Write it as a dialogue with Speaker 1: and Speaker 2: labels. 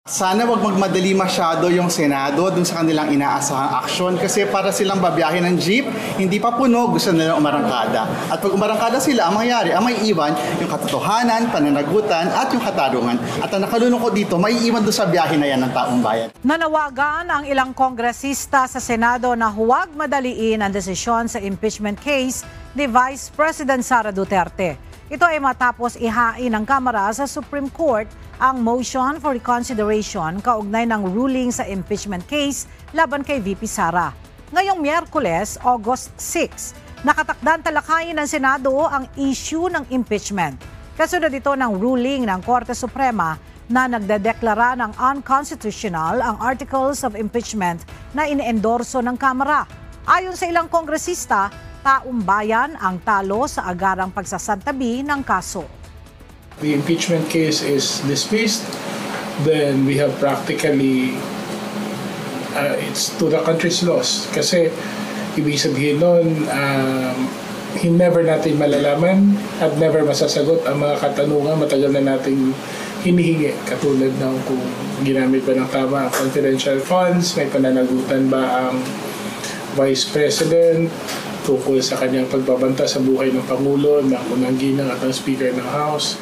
Speaker 1: Sana wag magmadali masyado yung Senado dun sa kanilang inaasahang aksyon kasi para silang babiyahin ng jeep, hindi pa puno, gusto nilang umarangkada. At pag umarangkada sila, ang mangyayari, ang may iwan, yung katotohanan, pananagutan, at yung katarungan. At ang nakalulungkot dito, may iwan doon sa biyahe na yan ng taong bayan.
Speaker 2: Nanawagan ang ilang kongresista sa Senado na huwag madaliin ang desisyon sa impeachment case ni Vice President Sara Duterte. Ito ay matapos ihain ng Kamara sa Supreme Court ang motion for reconsideration kaugnay ng ruling sa impeachment case laban kay VP Sara. Ngayong Miyerkules, August 6, nakatakdang talakayin ng Senado ang issue ng impeachment. Kasunod ito ng ruling ng Korte Suprema na nagdedeklara ng unconstitutional ang articles of impeachment na iniendorso ng Kamara. Ayon sa ilang kongresista, taong bayan ang talo sa agarang pagsasantabi ng kaso.
Speaker 3: The impeachment case is dismissed, then we have practically, it's to the country's loss. Kasi ibig sabihin nun, never natin malalaman at never masasagot ang mga katanungan matagal na nating hinihingi. Katulad ng kung ginamit ba ng tama ang confidential funds, may pananagutan ba ang Vice President tungkol sa kanyang pagbabanta sa buhay ng Pangulo, ng unang ginang at ng Speaker ng House.